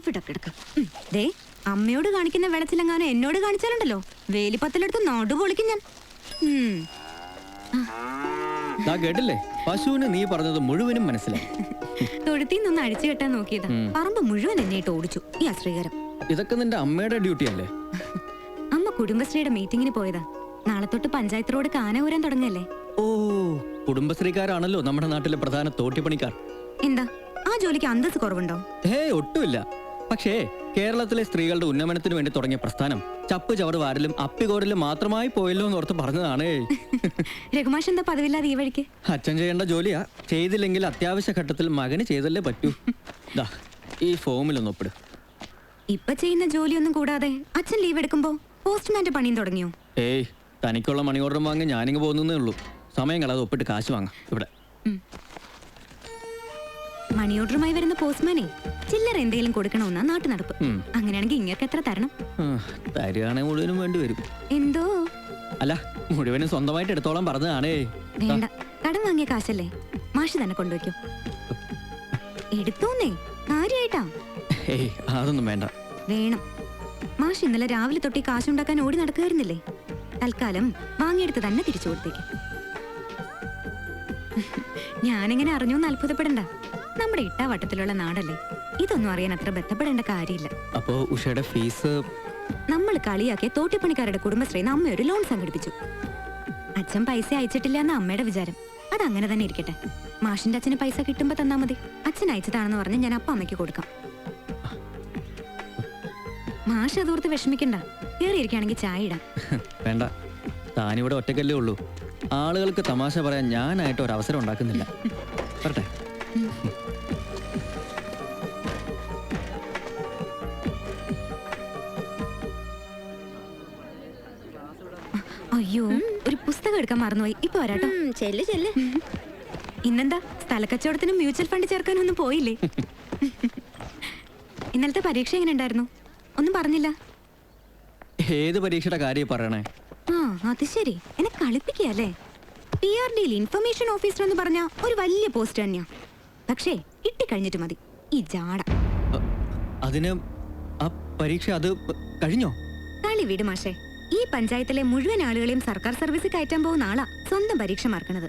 അവിടെ കിടക്ക. ദേ അമ്മയോട് കാണിക്കുന്ന വെളച്ചിലെങ്ങാനും എന്നോട് കാണിച്ചാലുണ്ടല്ലോ വേലിപ്പത്തിലെടുത്ത് നാടു പൊളിക്കും ഞാൻ. കേട്ടില്ലേ, പശുവിന് നീ പറഞ്ഞത് മുഴുവനും മനസ്സിലായി. തൊഴുത്തിൽ നിന്ന് അഴിച്ചു കെട്ടാൻ നോക്കിയതാ, പറമ്പ് മുഴുവൻ എന്നെയിട്ട് ഓടിച്ചു ഈ അശ്രീകരം. ഇതൊക്കെ നിന്റെ അമ്മയുടെ ഡ്യൂട്ടി അല്ലേ? അമ്മ കുടുംബശ്രീയുടെ മീറ്റിങ്ങിന് പോയതാ. നാളെ തൊട്ട് പഞ്ചായത്ത് റോഡ് കാന ഊരാൻ തുടങ്ങല്ലേ. ഓ, കുടുംബശ്രീക്കാരാണല്ലോ നമ്മുടെ നാട്ടിലെ പ്രധാന തോട്ടിപ്പണിക്കാർ. എന്താ ആ ജോലിക്ക് അന്തസ് കുറവുണ്ടോ? ഒട്ടുമില്ല. പക്ഷേ കേരളത്തിലെ സ്ത്രീകളുടെ ഉന്നമനത്തിന് വേണ്ടി തുടങ്ങിയ പ്രസ്ഥാനം ചപ്പ് ചവറ് വാരലും അപ്പികോരലും മാത്രമായി പോയല്ലോ എന്നോർത്ത് പറഞ്ഞതാണ്. രഘുമാഷ് എന്താ പതിവില്ലാതെ ഈ വഴിക്ക്? അച്ഛൻ ചെയ്യേണ്ട ജോലിയാ. ചെയ്തില്ലെങ്കിൽ അത്യാവശ്യ ഘട്ടത്തിൽ മകന് ചെയ്തല്ലേ പറ്റൂ. ഈ ഫോമിലൊന്ന് ഒപ്പിട്. ഇപ്പൊ ചെയ്യുന്ന ജോലിയൊന്നും കൂടാതെ അച്ഛൻ ലീവ് എടുക്കുമ്പോ പോസ്റ്റ്മാന്റെ പണിയും തുടങ്ങിയോ? തനിക്കുള്ള മണി ഓർഡറും വാങ്ങി ഞാനിങ്ങ് പോകുന്നേ ഉള്ളൂ. സമയം കളാതെ ഒപ്പിട്ട് കാശ് വാങ്ങാം. ഇവിടെ മണി ഓർഡറുമായി വരുന്ന പോസ്റ്റ്മാനെ ചില്ലറ എന്തെങ്കിലും കൊടുക്കണമെന്നാ നാട്ടു നടപ്പ്. അങ്ങനെയാണെങ്കിൽ ഇങ്ങക്ക് എത്ര തരണം? തരികയാണെങ്കിൽ മുഴുവനും വേണ്ടി വരും. എന്തോ അല്ല, മുഴുവനും സ്വന്തമായിട്ട് എടുത്തോളം പറഞ്ഞതാണേ. വേണ്ട, കടം വാങ്ങിയ കാശല്ലേ, മാഷ് തന്നെ കൊണ്ടുവയ്ക്കോ. എടുത്തോന്നേ, കാര്യായിട്ടാ. അതൊന്നും വേണ്ട. വേണം. മാഷ് ഇന്നലെ രാവിലെ തൊട്ടി കാശുണ്ടാക്കാൻ ഓടി നടക്കുമായിരുന്നില്ലേ? തൽക്കാലം വാങ്ങിയെടുത്ത് തന്നെ തിരിച്ചു കൊടുത്തേക്ക്. ഞാനിങ്ങനെ അറിഞ്ഞോന്ന് അത്ഭുതപ്പെടണ്ട. നമ്മുടെ ഇട്ടാവട്ടത്തിലുള്ള നാടല്ലേ, ഇതൊന്നും അറിയാൻ അത്ര ബന്ധപ്പെടേണ്ട കാര്യമില്ല. അപ്പോ ഉഷയുടെ ഫീസ്? നമ്മൾ കളിയാക്കിയ തോട്ടിപ്പണിക്കാരുടെ കുടുംബശ്രീന്ന് അമ്മ ഒരു ലോൺ സംഘടിപ്പിച്ചു. അച്ഛൻ പൈസ അയച്ചിട്ടില്ല എന്ന അമ്മയുടെ വിചാരം. അതങ്ങനെ തന്നെ ഇരിക്കട്ടെ. മാഷിന്റെ അച്ഛന് പൈസ കിട്ടുമ്പോ തന്നാ മതി. അച്ഛൻ അയച്ചതാണെന്ന് പറഞ്ഞ് ഞാൻ അപ്പ അമ്മയ്ക്ക് കൊടുക്കാം. മാഷ് അതോർത്ത് വിഷമിക്കണ്ട. കേറിയിരിക്കുകയാണെങ്കിൽ ചായ ഇടാം. വേണ്ട, താനിവിടെ ഒറ്റക്കല്ലേ ഉള്ളൂ. ആളുകൾക്ക് തമാശ പറയാൻ ഞാനായിട്ട് ഒരു അവസരം ഉണ്ടാക്കുന്നില്ല. പറട്ടെ. അയ്യോ, ഒരു പുസ്തകം എടുക്കാൻ മറന്നുപോയി. ഇപ്പൊ വരാട്ടോ. ചെല്ല് ചെല്ല്. ഇന്നെന്താ സ്ഥലക്കച്ചവടത്തിനും മ്യൂച്വൽ ഫണ്ട് ചേർക്കാനൊന്നും പോയില്ലേ? ഇന്നലത്തെ പരീക്ഷ എങ്ങനെ ഉണ്ടായിരുന്നു? ഒന്നും പറഞ്ഞില്ല. ഏത് പരീക്ഷയുടെ കാര്യം പറയണേ? അത് ശരി, എന്നെ കളിപ്പിക്കല്ലേ. PRDയിൽ ഇൻഫർമേഷൻ ഓഫീസർ എന്ന് പറഞ്ഞ ഒരു വലിയ പോസ്റ്റ് തന്നെയാ. പക്ഷേ കിട്ടിക്കഴിഞ്ഞിട്ട് മതി ഈ ജാട. അതിന് ആ പരീക്ഷ അത് കഴിഞ്ഞോ? കളി വീട് മാഷേ. ഈ പഞ്ചായത്തിലെ മുഴുവൻ ആളുകളെയും സർക്കാർ സർവീസിൽ കയറ്റാൻ പോകുന്ന ആളാ സ്വന്തം പരീക്ഷ മാർക്കണത്.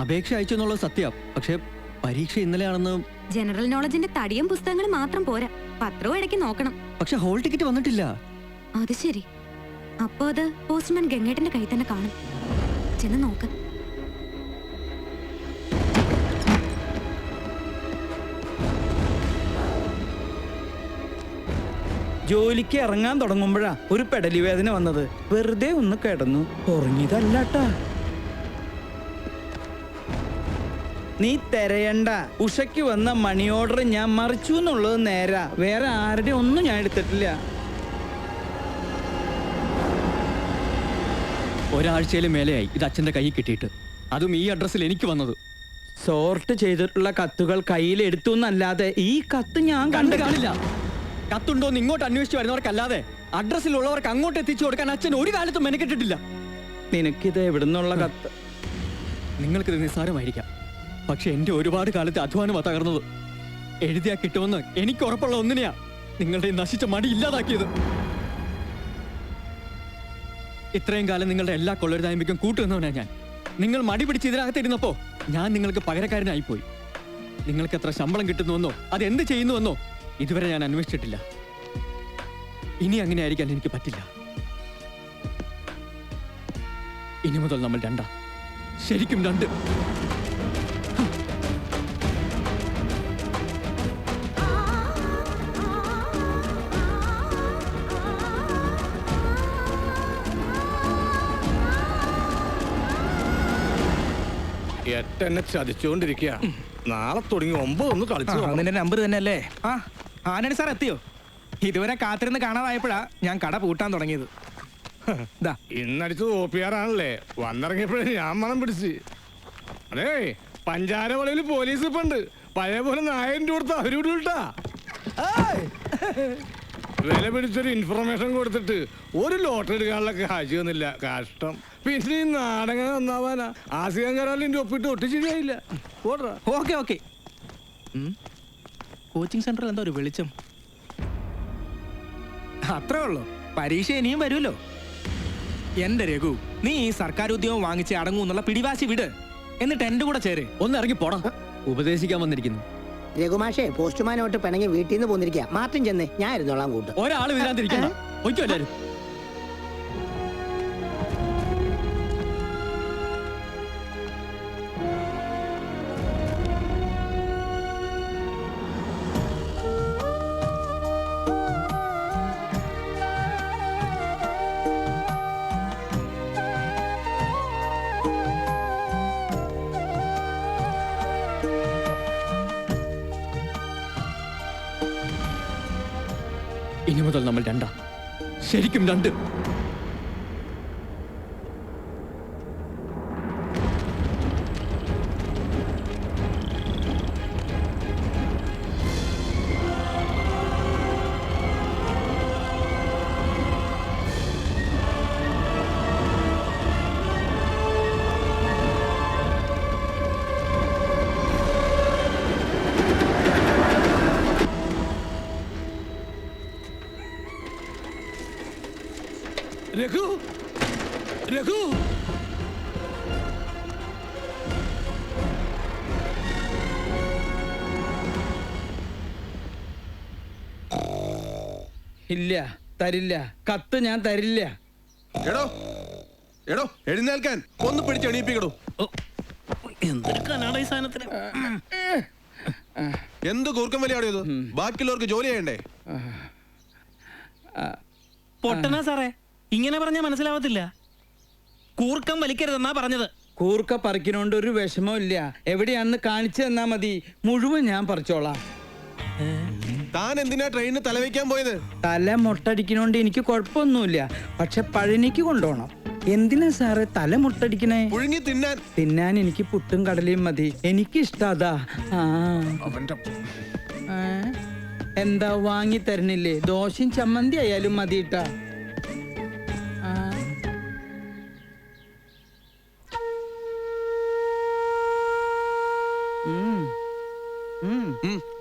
അപേക്ഷ അയച്ചു എന്നുള്ളത് സത്യം. പക്ഷെ പരീക്ഷ ഇന്നലെയാണെന്ന്. ജനറൽ നോളജിന്റെ തടിയും പുസ്തകങ്ങളും മാത്രം പോരാ, പത്രവും ഇടയ്ക്ക് നോക്കണം. പക്ഷെ ഹോൾ ടിക്കറ്റ് വന്നിട്ടില്ല. അത് ശരി. അപ്പോ അത് പോസ്റ്റ്മാൻ ഗംഗേട്ടന്റെ കയ്യിൽ തന്നെ കാണും. ചെന്ന് നോക്ക്. ജോലിക്ക് ഇറങ്ങാൻ തുടങ്ങുമ്പോഴാ ഒരു പെടലി വേദന വന്നത്. വെറുതെ ഒന്ന് കിടന്നു ഉറങ്ങിയതല്ലാട്ടാ. നീ തിരയണ്ട. ഉഷയ്ക്ക് വന്ന മണി ഓർഡർ ഞാൻ മറിച്ചു എന്നുള്ളത് നേരാ. വേറെ ആരുടെ ഒന്നും ഞാൻ എടുത്തിട്ടില്ല. ഒരാഴ്ചയിലും മേലെയായി ഇത് അച്ഛന്റെ കയ്യിൽ കിട്ടിയിട്ട്. അതും ഈ അഡ്രസ്സിൽ എനിക്ക് വന്നത്. സോർട്ട് ചെയ്തിട്ടുള്ള കത്തുകൾ കയ്യിൽ എടുത്തു എന്നല്ലാതെ ഈ കത്ത് ഞാൻ കണ്ടു കാണില്ല. കത്തുണ്ടോന്ന് ഇങ്ങോട്ട് അന്വേഷിച്ച് വരുന്നവർക്കല്ലാതെ അഡ്രസ്സിലുള്ളവർക്ക് അങ്ങോട്ട് എത്തിച്ചു കൊടുക്കാൻ അച്ഛൻ ഒരു കാലത്തും മെനക്കെട്ടിട്ടില്ല. നിനക്കിത് എവിടുന്നുള്ള കത്ത്? നിങ്ങൾക്കിത് നിസ്സാരമായിരിക്കാം, പക്ഷെ എന്റെ ഒരുപാട് കാലത്തെ അധ്വാനമാ തകർന്നത്. എഴുതിയാ കിട്ടുമെന്ന് എനിക്ക് ഉറപ്പുള്ള ഒന്നിനെയാ നിങ്ങളുടെ നശിച്ച മടി ഇല്ലാതാക്കിയത്. ഇത്രയും കാലം നിങ്ങളുടെ എല്ലാ കൊള്ളരുതായ്മയ്ക്കും കൂട്ടുന്നവനാ ഞാൻ. നിങ്ങൾ മടി പിടിച്ച് ഇതിനകത്തിരുന്നപ്പോ ഞാൻ നിങ്ങൾക്ക് പകരക്കാരനായിപ്പോയി. നിങ്ങൾക്ക് എത്ര ശമ്പളം കിട്ടുന്നുവെന്നോ അതെന്ത് ചെയ്യുന്നുവെന്നോ ഇതുവരെ ഞാൻ അന്വേഷിച്ചിട്ടില്ല. ഇനി അങ്ങനെ ആയിരിക്കാൻ എനിക്ക് പറ്റില്ല. ഇനി മുതൽ നമ്മൾ രണ്ടാ, ശരിക്കും രണ്ട്. എന്നെ ചതിച്ചുകൊണ്ടിരിക്കുക. നാളെ തുടങ്ങി 9 ഒന്ന് കളിച്ചു. നിന്റെ നമ്പർ തന്നെ അല്ലേ? ആനണി സാർ എത്തിയോ? ഇതുവരെ കാത്തിരുന്ന് കാണാതായപ്പോഴാ ഞാൻ കട പൂട്ടാൻ തുടങ്ങിയത്. ഇന്നടിച്ചത് OPR ആണല്ലേ. വന്നിറങ്ങിയപ്പോഴേ ഞാൻ മണം പിടിച്ച്. അതേ പഞ്ചാരവളയിൽ പോലീസ് ഇപ്പൊ ഉണ്ട്. പഴയ പോലെ 1000 രൂപ കൊടുത്ത് അവരോട് വിട്ടാ. വില പിടിച്ചൊരു ഇൻഫർമേഷൻ കൊടുത്തിട്ട് ഒരു ലോട്ടറി എടുക്കാനുള്ള കാശ് വന്നില്ല. കഷ്ടം. പിന്നെ ഈ നാടകം നന്നാവാനാ. ആസിയാൻ കരാലിന്റെ ഒപ്പിട്ട് ഒട്ടി ശരിയായില്ല. ഓക്കെ കോച്ചിങ് സെന്ററിൽ എന്താ ഒരു വെളിച്ചം? അത്രേ ഉള്ളൂ. പരീക്ഷ ഇനിയും വരുമല്ലോ. എന്റെ രഘു, നീ ഈ സർക്കാർ ഉദ്യോഗം വാങ്ങിച്ച് അടങ്ങൂ എന്നുള്ള പിടിവാശി വിട്. എന്നിട്ട് എന്റെ കൂടെ ചേര്. ഒന്ന് ഇറങ്ങി പോടാ. ഉപദേശിക്കാൻ വന്നിരിക്കുന്നു. രഘുമാഷേ പോസ്റ്റ്മാനോട്ട് പിണങ്ങി വീട്ടിൽ നിന്ന് പോന്നിരിക്കുക. മാർട്ടിൻ ചെന്നേ, ഞാൻ ഇരുന്നോളാം കൂട്ട്. ഒരാൾ വീരാതിരിക്കണ്ട. ഒയ്ക്കോ എല്ലാരും. ഇനി മുതൽ നമ്മൾ രണ്ടാ, ശരിക്കും രണ്ട്. രഘു, രഘു, ഇല്ല, തരില്ല. കത്ത് ഞാൻ തരില്ല. എടോ എടോ എഴുന്നേൽക്കാൻ. ഒന്ന് പിടിച്ച് എണീപ്പിക്കടോ. എന്തൊരു കനാടാ ഈ സാധനത്തിന്. എന്ത് കൂർക്കം വലിയാടോ ഇത്? ബാക്കിയുള്ളവർക്ക് ജോലി ചെയ്യണ്ടേ? പൊട്ടനാ സാറേ, ഇങ്ങനെ പറഞ്ഞാൽ മനസ്സിലാവത്തില്ല. കൂർക്കം വലിക്കരുതെന്നാ പറഞ്ഞത്. കൂർക്ക പറിക്കണോണ്ട് ഒരു വിഷമവും ഇല്ല. എവിടെയാണെന്ന് കാണിച്ചു തന്നാ മതി, മുഴുവൻ ഞാൻ പറിച്ചോളാം. താൻ എന്തിനാ ട്രെയിനിന് തലവെക്കാൻ പോയത്? തല മുട്ടടിക്കണോണ്ട് എനിക്ക് കുഴപ്പമൊന്നുമില്ല. പക്ഷെ പഴനിക്ക് കൊണ്ടുപോകണം. എന്തിനാ സാറേ തല മുട്ടടിക്കണേ? പുഴുങ്ങി തിന്നാൻ. തിന്നാൻ എനിക്ക് പുട്ടും കടലയും മതി. എനിക്കിഷ്ടം അതാ. എന്താ വാങ്ങി തരണില്ലേ? ദോശയും ചമ്മന്തി ആയാലും മതിയിട്ടാ.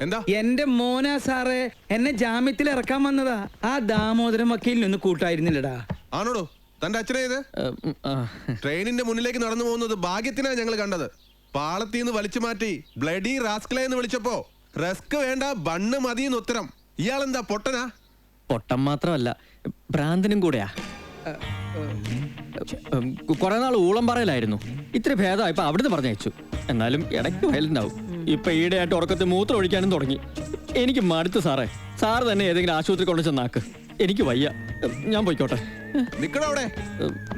എന്താ? എന്റെ മോനാ സാറേ, എന്നെ ജാമ്യത്തിൽ ഇറക്കാൻ വന്നതാ. ആ ദാമോദരൻ വക്കീലിനൊന്ന് കൂട്ടായിരുന്നില്ലടാ. ആണോടോ തന്റെ അച്ഛനെ ഇത്? ട്രെയിനിന്റെ മുന്നിലേക്ക് നടന്നു പോകുന്നത് ഭാഗ്യത്തിനാ ഞങ്ങൾ കണ്ടത്. പാളത്തിന്ന് വലിച്ചു മാറ്റി ബ്ലഡി റാസ്കലെ എന്ന് വിളിച്ചപ്പോ റസ്ക് വേണ്ട ബണ്ണ് മതിയെന്ന് ഉത്തരം. ഇയാളെന്താ പൊട്ടനാ? പൊട്ടം മാത്രമല്ല, ഭ്രാന്തനും കൂടെയാ. കുറെ നാൾ ഊളം പറയലായിരുന്നു. ഇത്തിരി ഭേദമായിപ്പോ അവിടുന്ന് പറഞ്ഞയച്ചു. എന്നാലും ഇടയ്ക്ക് വയലുണ്ടാവും. ഇപ്പൊ ഈടെയായിട്ട് ഉറക്കത്തിൽ മൂത്രം ഒഴിക്കാനും തുടങ്ങി. എനിക്ക് മടുത്തു സാറേ. സാറ് തന്നെ ഏതെങ്കിലും ആശുപത്രി കൊണ്ടു ചെന്നാക്ക്. എനിക്ക് വയ്യ, ഞാൻ പോയിക്കോട്ടെ. നിക്കടോ അവിടെ.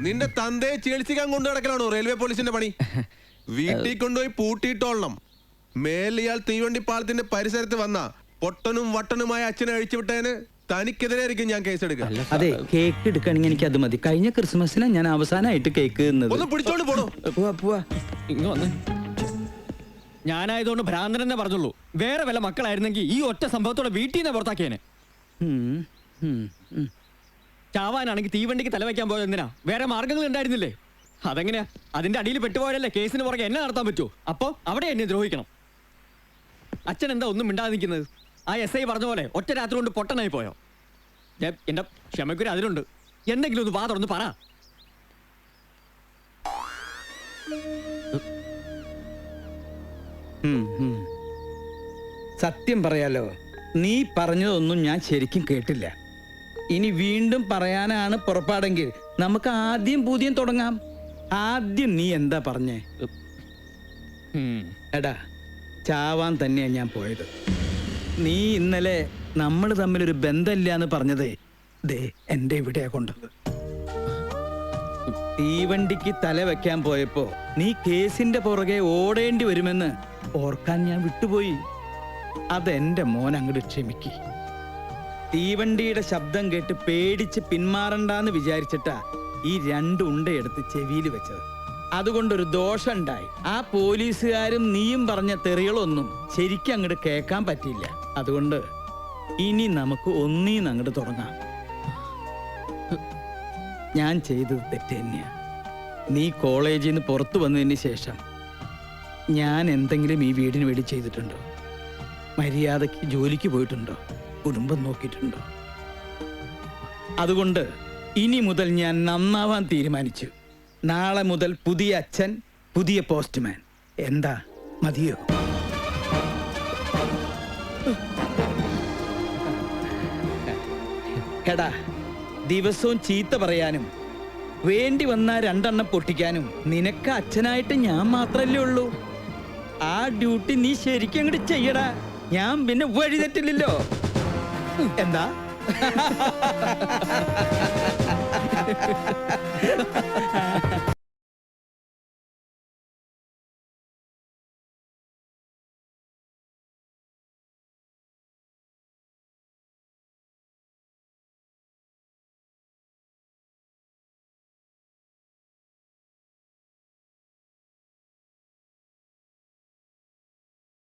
നിന്റെ തന്തയെ ചികിത്സിക്കാൻ കൊണ്ടു നടക്കലാണോ റെയിൽവേ പോലീസിന്റെ പണി? വീട്ടിൽ കൊണ്ടുപോയി പൂട്ടിയിട്ടോളണം. മേലിയാൾ തീവണ്ടി പാലത്തിന്റെ പരിസരത്ത് വന്ന പൊട്ടനും വട്ടനുമായ അച്ഛനെ അഴിച്ചുവിട്ടതിന് തനിക്കെതിരായിരിക്കും ഞാൻ കേസെടുക്കുക. അതെ, കേക്ക് എടുക്കണെങ്കിൽ എനിക്ക് അത് മതി. കഴിഞ്ഞ ക്രിസ്മസിന് ഞാൻ അവസാനമായിട്ട് കേക്ക് ഒന്ന് പിടിച്ചോണ്ട് പോണോ? പോവാ. ഇങ്ങ് വന്നേ. ഞാനായതുകൊണ്ട് ഭ്രാന്തൻ തന്നെ പറഞ്ഞുള്ളൂ. വേറെ വല്ല മക്കളായിരുന്നെങ്കിൽ ഈ ഒറ്റ സംഭവത്തോടെ വീട്ടിൽ നിന്ന് പുറത്താക്കിയേനെ. ചാവാനാണെങ്കിൽ തീവണ്ടിക്ക് തലവെക്കാൻ പോയത് എന്തിനാ? വേറെ മാർഗങ്ങൾ ഉണ്ടായിരുന്നില്ലേ? അതെങ്ങനെയാ? അതിന്റെ അടിയിൽ പെട്ടുപോയാലല്ലേ കേസിന് പുറകെ എന്നെ നടത്താൻ പറ്റൂ. അപ്പൊ അവിടെ എന്നെ ദ്രോഹിക്കണം. അച്ഛൻ എന്താ ഒന്നും മിണ്ടാതെ നിൽക്കുന്നത്? ആ SI പറഞ്ഞ പോലെ ഒറ്റ രാത്രി കൊണ്ട് പൊട്ടനായി പോയോ? എന്റെ ക്ഷമയ്ക്കൊരു അതിലുണ്ട്. എന്തെങ്കിലും ഒന്ന് വാ തുറന്ന് പറ. സത്യം പറയാലോ, നീ പറഞ്ഞതൊന്നും ഞാൻ ശരിക്കും കേട്ടില്ല. ഇനി വീണ്ടും പറയാനാണ് പുറപ്പാടെങ്കിൽ നമുക്ക് ആദ്യം പുതിയം തുടങ്ങാം. ആദ്യം നീ എന്താ പറഞ്ഞേ? എടാ, ചാവാൻ തന്നെയാ ഞാൻ പോയത്. നീ ഇന്നലെ നമ്മൾ തമ്മിലൊരു ബന്ധമില്ല എന്ന് പറഞ്ഞതേ ദേ എന്റെ ഇവിടെയാ കൊണ്ടത്. തീവണ്ടിക്ക് തല വെക്കാൻ പോയപ്പോ നീ കേസിന്റെ പുറകെ ഓടേണ്ടി വരുമെന്ന് ഓർക്കാൻ ഞാൻ വിട്ടുപോയി. അതെന്റെ മോൻ അങ്ങോട്ട് ക്ഷമിക്ക്. തീവണ്ടിയുടെ ശബ്ദം കേട്ട് പേടിച്ച് പിന്മാറണ്ടെന്ന് വിചാരിച്ചിട്ടാ ഈ 2 ഉണ്ടയെടുത്ത് ചെവിയിൽ വെച്ചത്. അതുകൊണ്ടൊരു ദോഷം ഉണ്ടായി. ആ പോലീസുകാരും നീയും പറഞ്ഞ തെറികളൊന്നും ശരിക്കും അങ്ങോട്ട് കേൾക്കാൻ പറ്റിയില്ല. അതുകൊണ്ട് ഇനി നമുക്ക് ഒന്നീന്ന് അങ്ങോട്ട് തുടങ്ങാം. ഞാൻ ചെയ്തത് തെറ്റ് തന്നെയാ. നീ കോളേജിൽ നിന്ന് പുറത്തു വന്നതിന് ശേഷം ഞാൻ എന്തെങ്കിലും ഈ വീടിന് വേണ്ടി ചെയ്തിട്ടുണ്ടോ? മര്യാദയ്ക്ക് ജോലിക്ക് പോയിട്ടുണ്ടോ? കുടുംബം നോക്കിയിട്ടുണ്ടോ? അതുകൊണ്ട് ഇനി മുതൽ ഞാൻ നന്നാവാൻ തീരുമാനിച്ചു. നാളെ മുതൽ പുതിയ അച്ഛൻ, പുതിയ പോസ്റ്റ്മാൻ. എന്താ, മതിയോ? എടാ, ദിവസവും ചീത്ത പറയാനും വേണ്ടി വന്ന 2 എണ്ണം പൊട്ടിക്കാനും നിനക്ക് അച്ഛനായിട്ട് ഞാൻ മാത്രല്ലേ ഉള്ളൂ. ആ ഡ്യൂട്ടി നീ ശരിക്കും അങ്ങോട്ട് ചെയ്യടാ. ഞാൻ പിന്നെ വഴി തെറ്റില്ലല്ലോ. എന്താ